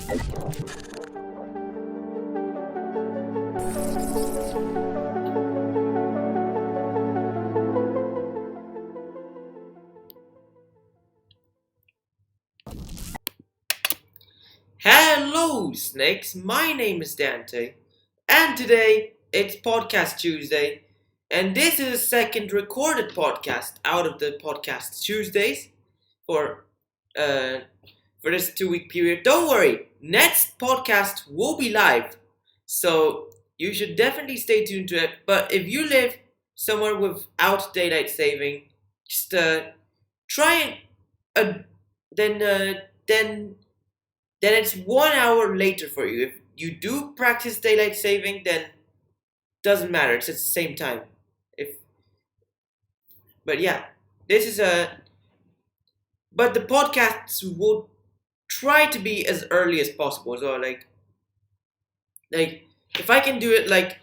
Hello, snakes. My name is Dante, and today it's Podcast Tuesday, and this is the second recorded podcast out of the Podcast Tuesdays for uh for this 2 week period. Don't worry, next podcast will be live, so you should definitely stay tuned to it. But if you live somewhere without daylight saving, just try and then then it's 1 hour later for you. If you do practice daylight saving, then doesn't matter. It's at the same time. But yeah, this is but the podcasts will try to be as early as possible. So like if I can do it like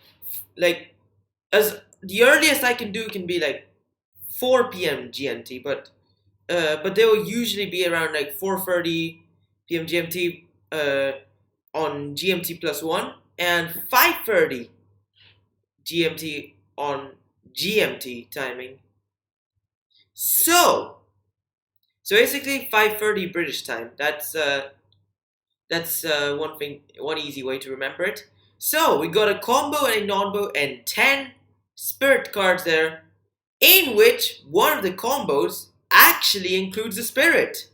as the earliest I can do can be like 4 p.m. GMT, but they will usually be around like 4:30 p.m. GMT on GMT +1 and 5:30 GMT on GMT timing. So basically 5:30 British time. That's one easy way to remember it. So we got a combo and a non-bow and 10 spirit cards there, in which one of the combos actually includes a spirit.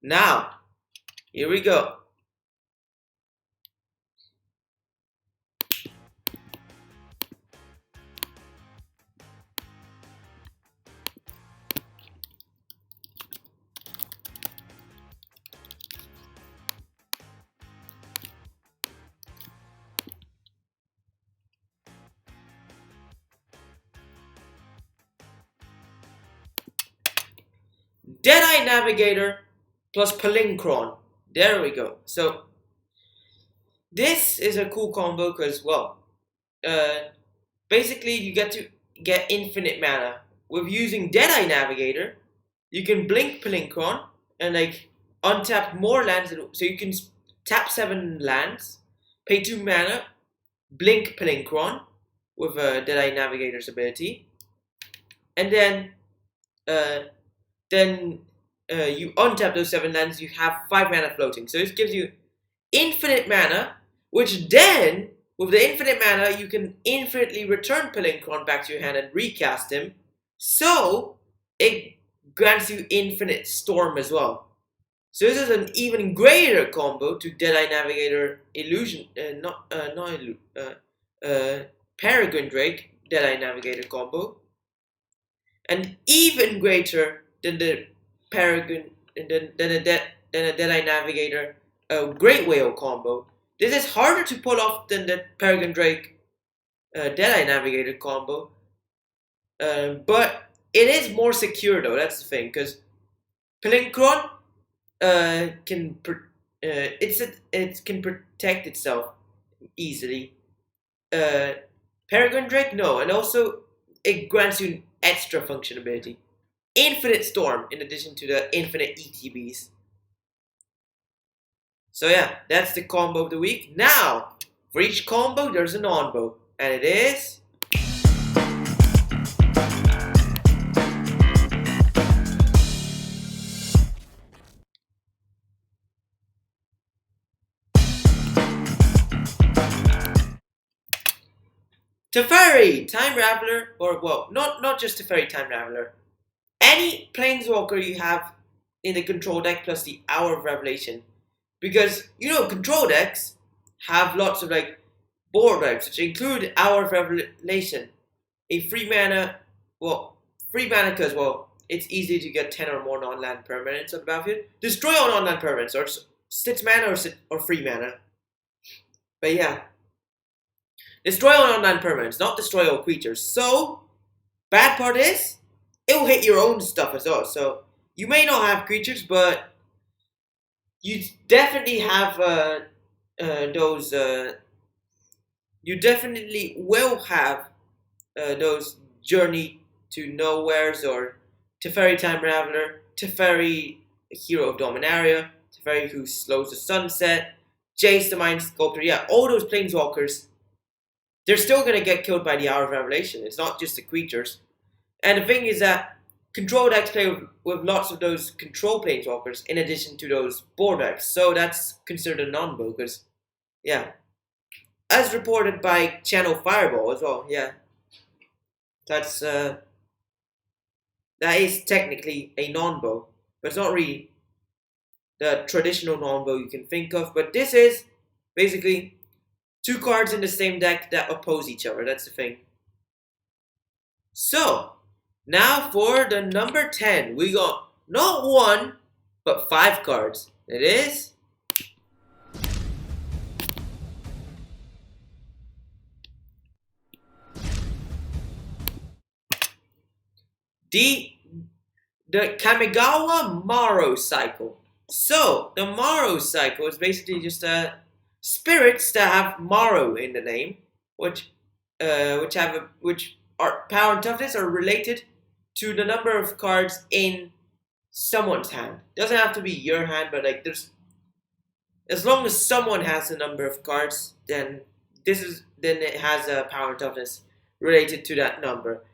Now, here we go. Eye Navigator plus Palinkron. There we go. So this is a cool combo because, well, basically you get to get infinite mana. With using Eye Navigator, you can blink Palinkron and like untap more lands. So you can tap 7 lands, pay 2 mana, blink Palinkron with Eye Navigator's ability, and then you untap those 7 lands, you have 5 mana floating. So this gives you infinite mana, which then, with the infinite mana, you can infinitely return Palinkron back to your hand and recast him. So it grants you infinite storm as well. So this is an even greater combo to Eye Navigator Illusion, Peregrine Drake Eye Navigator combo, and even greater than the Peregrine, than a Eye Navigator Great Whale combo. This is harder to pull off than the Peregrine Drake Eye Navigator combo, but it is more secure though. That's the thing, because Palinkron can protect itself easily. Peregrine Drake, no, and also it grants you extra functionality. Infinite Storm in addition to the infinite ETBs. So yeah, that's the combo of the week. Now, for each combo, there's a non-bow, and it is Teferi, Time Raveler, or well, not just Teferi, Time Raveler. Any Planeswalker you have in the control deck plus the Hour of Revelation. Because, control decks have lots of like board wipes, which include Hour of Revelation. A free mana because, well, it's easy to get 10 or more non-land permanents on the battlefield. Destroy all non-land permanents, or 6 mana or free mana. But yeah. Destroy all non-land permanents, not destroy all creatures. So, bad part is, it will hit your own stuff as well. So, you may not have creatures, but you definitely have those. You definitely will have those Journey to Nowheres or Teferi Time Raveler, Teferi Hero of Dominaria, Teferi who slows the sunset, Jace the Mind Sculptor, yeah, all those planeswalkers, they're still gonna get killed by the Hour of Revelation. It's not just the creatures. And the thing is that control decks play with lots of those control planeswalkers in addition to those board decks. So that's considered a non-bow because, yeah. As reported by Channel Fireball as well, yeah. That's, that is technically a non-bow. But it's not really the traditional non-bow you can think of. But this is basically two cards in the same deck that oppose each other. That's the thing. So, now for the number 10. We got not one, but 5 cards. It is the Kamigawa Morrow Cycle. So, the Morrow Cycle is basically just spirits that have Morrow in the name, which are power and toughness are related to the number of cards in someone's hand. Doesn't have to be your hand, but like there's as long as someone has a number of cards, then it has a power and toughness related to that number.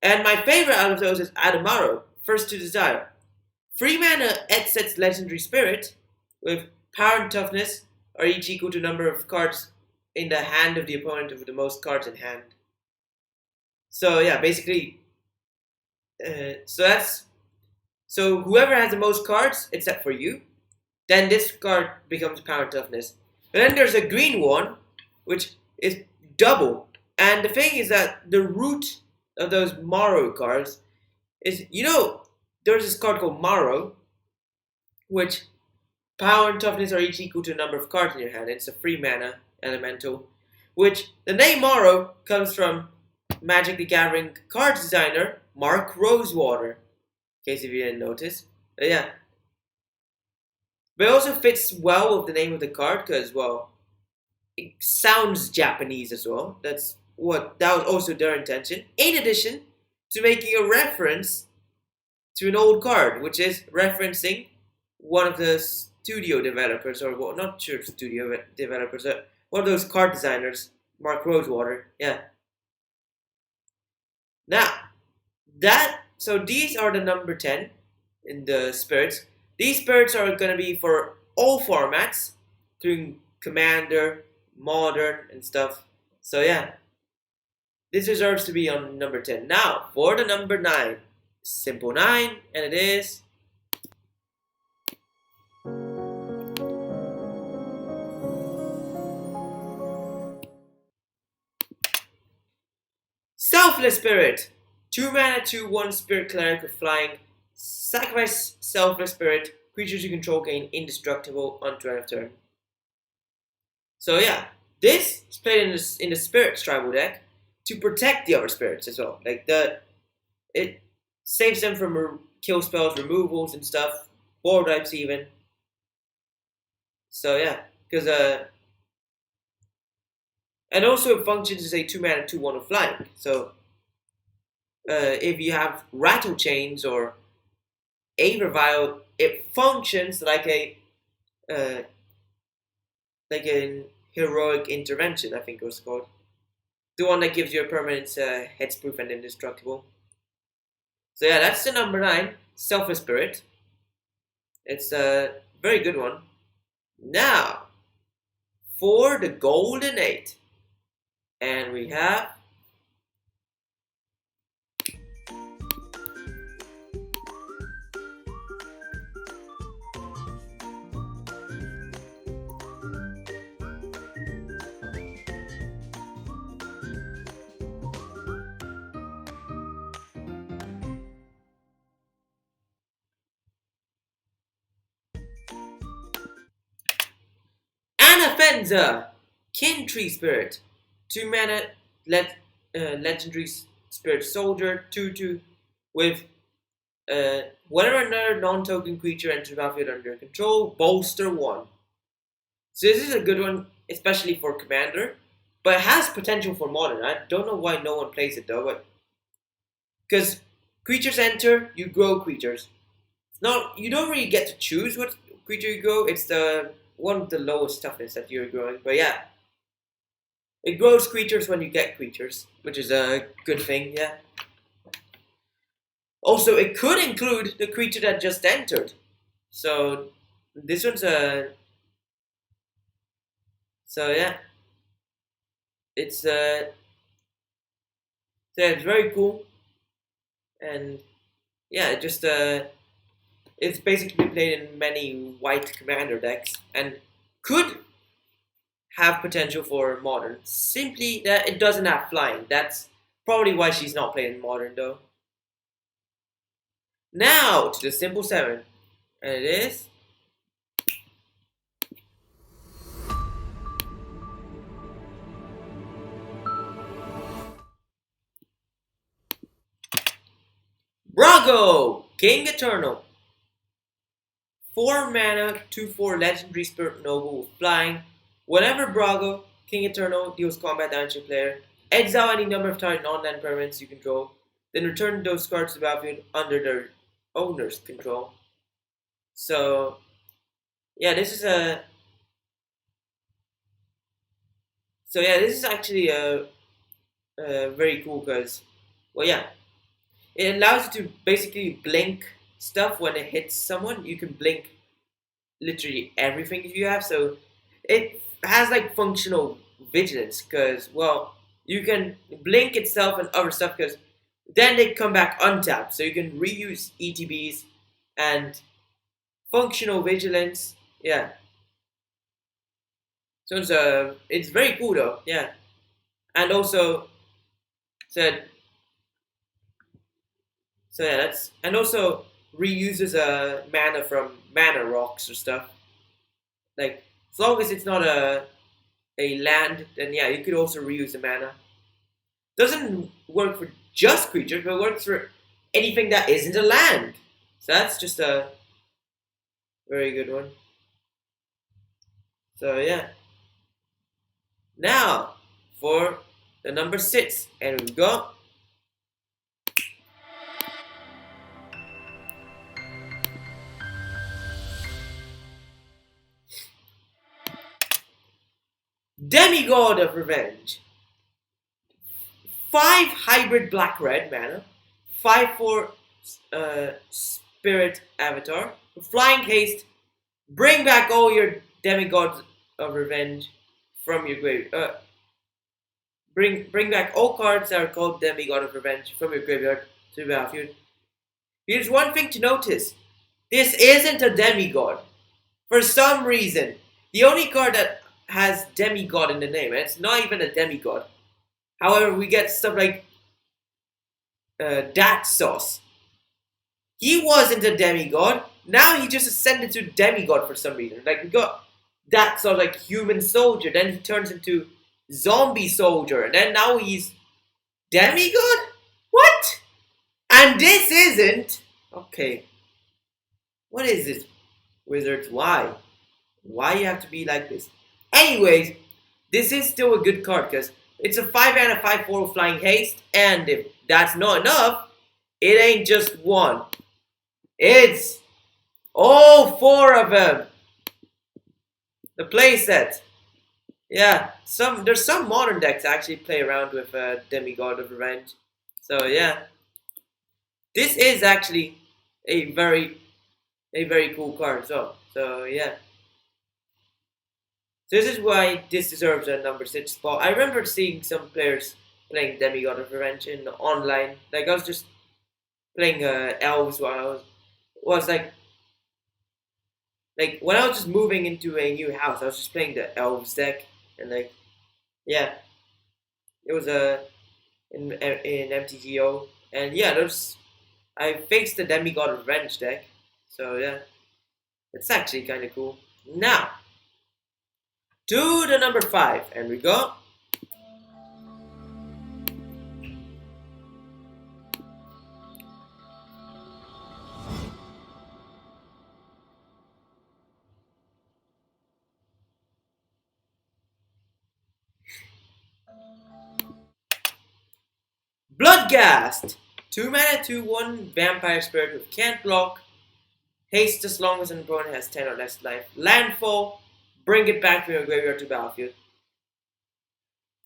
And my favorite out of those is Adamaro, First to Desire. 3 mana Etset's Legendary Spirit with power and toughness are each equal to number of cards in the hand of the opponent with the most cards in hand. So yeah, basically, so whoever has the most cards, except for you, then this card becomes power and toughness. But then there's a green one, which is double. And the thing is that the root of those Morrow cards is, there's this card called Morrow, which power and toughness are each equal to the number of cards in your hand. It's a 3 mana elemental, which the name Morrow comes from Magic the Gathering card designer Mark Rosewater, in case if you didn't notice. Yeah. But it also fits well with the name of the card because, well, it sounds Japanese as well. That was also their intention. In addition to making a reference to an old card, which is referencing one of the studio developers, or well, not sure studio developers, one of those card designers, Mark Rosewater. Yeah. Now, so these are the number 10 in the spirits. These spirits are going to be for all formats, including Commander, Modern, and stuff. So yeah, this deserves to be on number 10. Now, for the number 9. Simple 9, and it is Selfless Spirit. 2 mana, 2/1 Spirit Cleric with flying. Sacrifice Selfless Spirit. Creatures you control gain indestructible until end of turn. So yeah, this is played in the Spirits tribal deck to protect the other spirits as well. Like it saves them from kill spells, removals and stuff, board wipes even. So yeah, because and also it functions as a 2 mana 2/1 of flying. So if you have Rattle Chains or Avervile, it functions like an heroic intervention, I think it was called. The one that gives you a permanent hexproof and indestructible. So yeah, that's the number 9, Selfless Spirit. It's a very good one. Now, for the Golden 8. And we have Anafenza, Kin Tree Spirit. 2 mana, legendary spirit soldier, 2/2 with whenever another non-token creature enters the battlefield under your control, bolster 1. So this is a good one, especially for Commander, but it has potential for Modern. I don't know why no one plays it though, but because creatures enter, you grow creatures. You don't really get to choose creature you grow, it's the one with the lowest toughness that you're growing. But yeah, it grows creatures when you get creatures, which is a good thing. Yeah. Also, it could include the creature that just entered. So this one's a. So yeah, it's so it's very cool, and yeah, it just it's basically played in many white commander decks and could have potential for modern. Simply that it doesn't have flying. That's probably why she's not playing modern though. Now to the simple seven, and it is Brago, King Eternal. 4 mana, 2/4 legendary spirit noble with flying. Whenever Brago, King Eternal, deals combat damage to a player, exile any number of target non-land permanents you control, then return those cards to the battlefield under their owner's control. So, yeah, this is a. So yeah, this is actually very cool because, well, yeah, it allows you to basically blink stuff when it hits someone. You can blink literally everything if you have. So it has like functional vigilance because, well, you can blink itself and other stuff because then they come back untapped. So you can reuse ETBs and functional vigilance. Yeah. So it's very cool though. Yeah. And also, so so yeah, that's and also reuses mana from mana rocks or stuff. Like as long as it's not a land, then yeah, you could also reuse the mana. Doesn't work for just creatures, but works for anything that isn't a land. So that's just a very good one. So yeah. Now for the number 6, and we've got Demigod of Revenge. 5 hybrid black red mana, 5/4 spirit avatar, flying haste, bring back all your demigods of revenge from your grave. Bring back all cards that are called Demigod of Revenge from your graveyard to the battlefield. Here's one thing to notice. This isn't a demigod. For some reason, the only card that has demigod in the name, and it's not even a demigod. However, we get stuff like Dat Sauce. He wasn't a demigod. Now he just ascended to demigod for some reason. Like we got that sort of like human soldier, then he turns into zombie soldier, and then now he's demigod? What? And this isn't? Okay. What is this, wizards? Why? Why you have to be like this? Anyways, this is still a good card because it's a 5 and a 5/4 with flying haste, and if that's not enough, it ain't just one. It's all 4 of them. The playset. Yeah, there's some modern decks actually play around with Demigod of Revenge. So yeah, this is actually a very cool card. So yeah, this is why this deserves a number 6 spot. I remember seeing some players playing Demigod of Revenge in online. Like I was just playing elves while I was like when I was just moving into a new house, I was just playing the elves deck, and like yeah, it was in MTGO, and yeah, I faced the Demigod of Revenge deck, so yeah, it's actually kind of cool. Now to the number 5, and we go. Bloodgased! 2 mana, 2/1 vampire spirit with can't block. Haste as long as an opponent has 10 or less life. Landfall, bring it back from your graveyard to battlefield.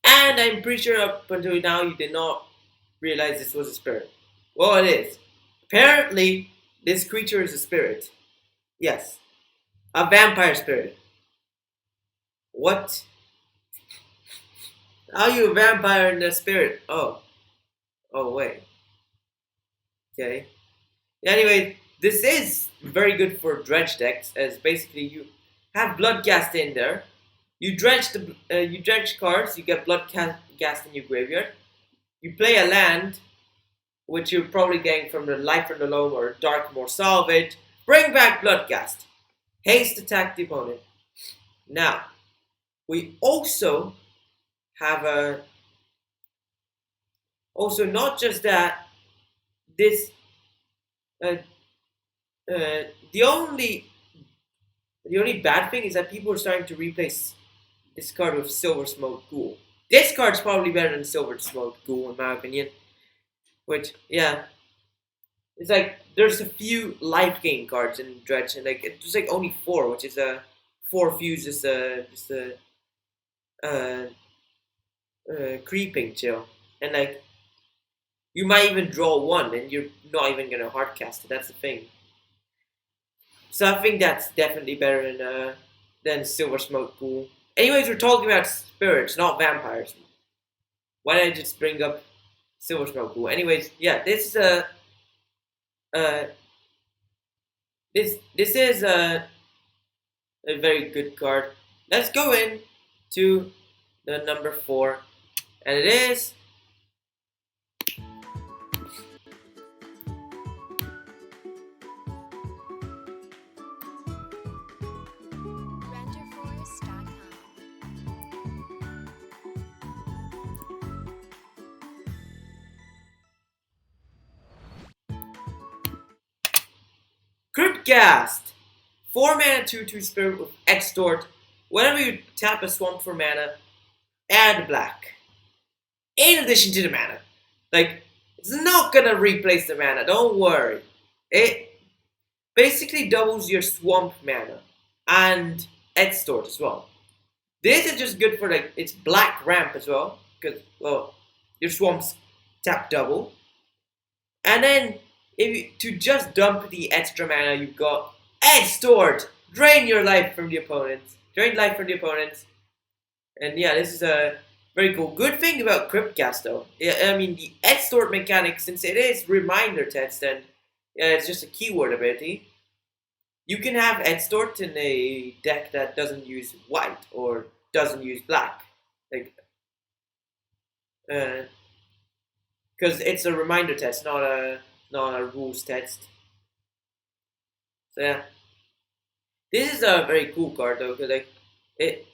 And I'm pretty sure up until now you did not realize this was a spirit. Well, it is. Apparently, this creature is a spirit. Yes. A vampire spirit. What? How are you a vampire and a spirit? Oh. Oh, wait. Okay. Anyway, this is very good for dredge decks, as basically you have Bloodgased in there. You dredge cards, you get Bloodgased in your graveyard. You play a land, which you're probably getting from the Life from the Loam or Darkmoor Salvage. Bring back Bloodgased. Haste attack the opponent. Now, we also have a... Also, not just that, this... the only bad thing is that people are starting to replace this card with Silver Smoke Ghoul. This card's probably better than Silver Smoke Ghoul in my opinion. Which, yeah, it's like there's a few life gain cards in Dredge, and like it's like only 4, which is a 4 fuse, just a creeping chill, and like you might even draw 1, and you're not even gonna hardcast it. That's the thing. So I think that's definitely better than Silver Smoke Ghoul. Anyways, we're talking about spirits, not vampires. Why don't I just bring up Silver Smoke Ghoul? Anyways, yeah, this is a very good card. Let's go in to the number 4, and it is Bloodgased. 4 mana 2/2 spirit with extort. Whenever you tap a swamp for mana, add black. In addition to the mana. Like, it's not gonna replace the mana, don't worry. It basically doubles your swamp mana and extort as well. This is just good for like it's black ramp as well, because well your swamps tap double. And then to just dump the extra mana you've got extort! Drain your life from the opponents. Drain life from the opponents. And yeah, this is a very cool. Good thing about Cryptcast though. Yeah, I mean the extort mechanic, since it is reminder text and it's just a keyword ability, you can have extort in a deck that doesn't use white or doesn't use black. Like because it's a reminder text, not a rules text. So yeah. This is a very cool card though, because like it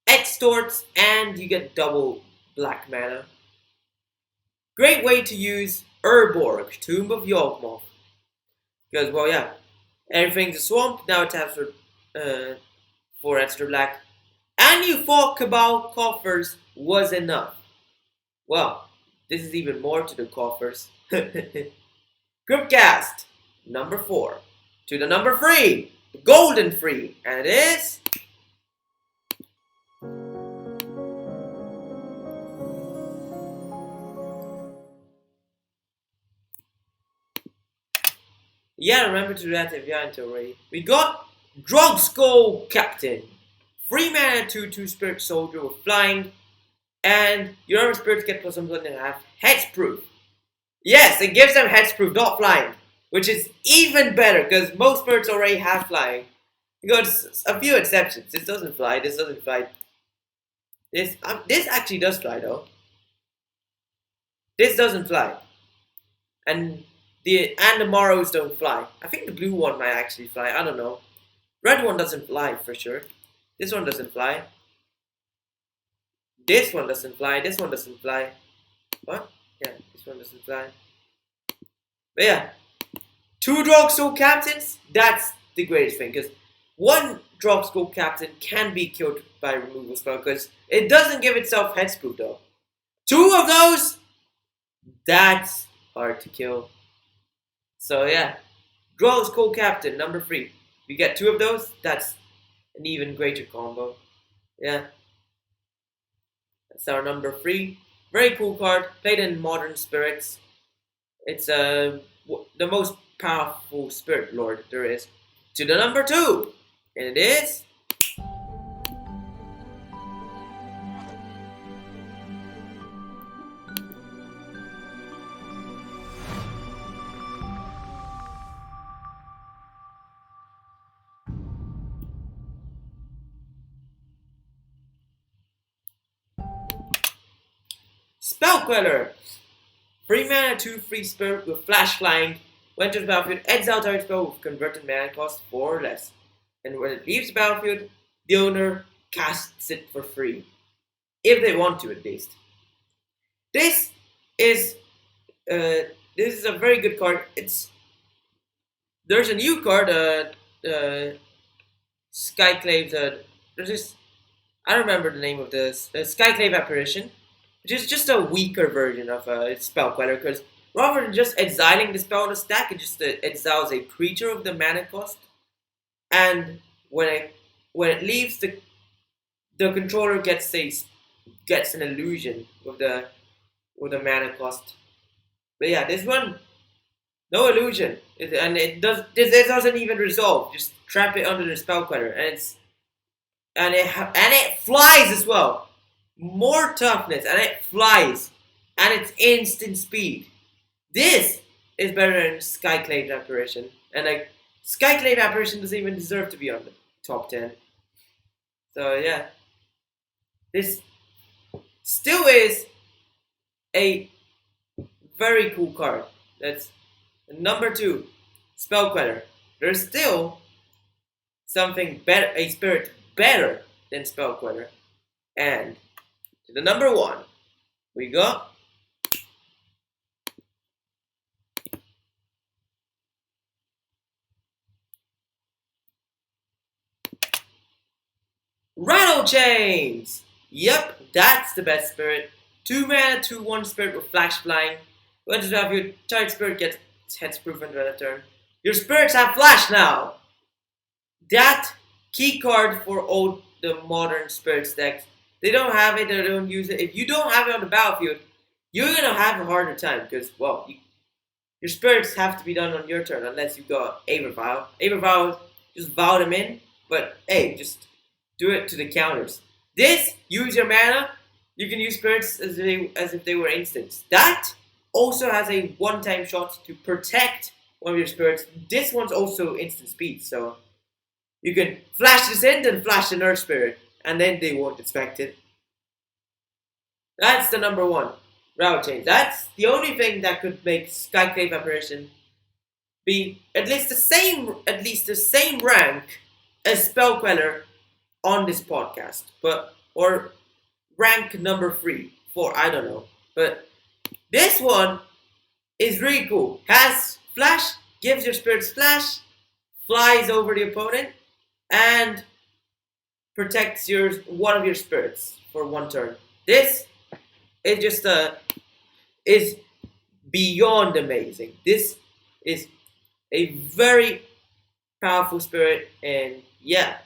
extorts and you get double black mana. Great way to use Urborg, Tomb of Yawgmoth. Because well yeah, everything's a swamp, now it taps for 4 extra black. And you thought Cabal Coffers was enough. Well, this is even more to the coffers. Cryptcast, number 4. To the number 3, the golden 3, and it is yeah, remember to do that if you haven't already. We got Drogskull Captain. 3 mana 2/2 Spirit Soldier with flying, and your other spirits get +1/+1.5 hexproof. Yes, it gives them hexproof, not flying, which is even better because most spirits already have flying. You got a few exceptions. This doesn't fly. This doesn't fly. This actually does fly though. This doesn't fly, and the Morrows don't fly. I think the blue one might actually fly. I don't know. Red one doesn't fly for sure. This one doesn't fly. This one doesn't fly. This one doesn't fly. What? Yeah, this one doesn't fly. But yeah, 2 Drogskull Captains, that's the greatest thing. Because 1 Drogskull Captain can be killed by removal spell because it doesn't give itself hexproof though. 2 of those, that's hard to kill. So yeah, Draws co-captain, number 3. If you get 2 of those, that's an even greater combo. Yeah. That's our number 3. Very cool card. Played in Modern Spirits. It's the most powerful Spirit Lord there is. To the number 2. And it is... Spell Queller! 3 mana, 2 free spirit with flash flying. When enters the battlefield, exile target spell with converted mana cost 4 or less. And when it leaves the battlefield, the owner casts it for free. If they want to, at least. This is a very good card. There's a new card, Skyclave. I don't remember the name of this. Skyclave Apparition, which is just a weaker version of Spell Queller, because rather than just exiling the spell on the stack, it just exiles a creature of the mana cost, and when it leaves, the controller gets an illusion with the mana cost. But yeah, this one, no illusion, it doesn't even resolve. Just trap it under the Spell Queller, and it flies as well. More toughness, and it flies, and it's instant speed. This is better than Skyclave Apparition, and Skyclave Apparition doesn't even deserve to be on the top 10. So yeah, this still is a very cool card. That's number 2, Spell Queller. There's still something better, a spirit better than Spell Queller, and to the number 1, we got Rattle Chains! Yep, that's the best spirit. 2 mana, 2/1 spirit with flash flying. When you have your target spirit gets hexproof under the turn. Your spirits have flash now! That key card for all the modern spirits decks. They don't have it, they don't use it. If you don't have it on the battlefield, you're gonna have a harder time because, well, your spirits have to be done on your turn unless you got Aether Vial. Aether Vial, just vow them in, but hey, just do it to the counters. This, use your mana, you can use spirits as if they were instants. That also has a one-time shot to protect one of your spirits. This one's also instant speed, so you can flash this in, then flash the Nurse Spirit, and then they won't expect it. That's the number 1, Rattle Chains. That's the only thing that could make Skyclave Apparition be at least the same rank as Spell Queller on this podcast, or rank number 3, 4, I don't know. But this one is really cool. Has flash, gives your spirits flash, flies over the opponent, and protects one of your spirits for 1 turn. This is just is beyond amazing. This is a very powerful spirit, and yeah,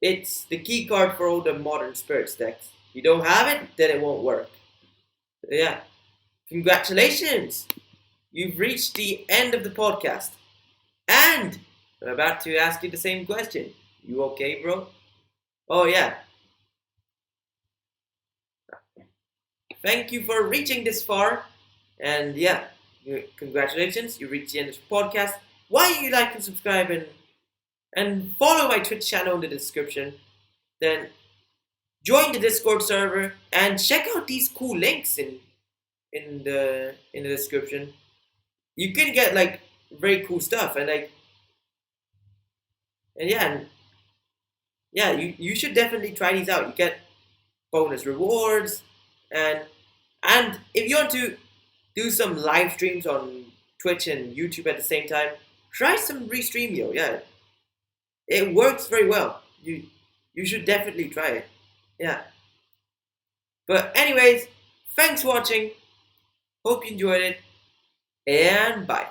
it's the key card for all the modern spirits decks. If you don't have it, then it won't work. So yeah, congratulations! You've reached the end of the podcast, and I'm about to ask you the same question. You okay, bro? Oh yeah. Thank you for reaching this far, and yeah, congratulations, you reached the end of the podcast. Why don't you like and subscribe and follow my Twitch channel in the description. Then join the Discord server and check out these cool links in the description. You can get like very cool stuff and you should definitely try these out. You get bonus rewards, and if you want to do some live streams on Twitch and YouTube at the same time, try some Restreamio. Yeah, it works very well. You should definitely try it. Yeah. But anyways, thanks for watching. Hope you enjoyed it, and bye.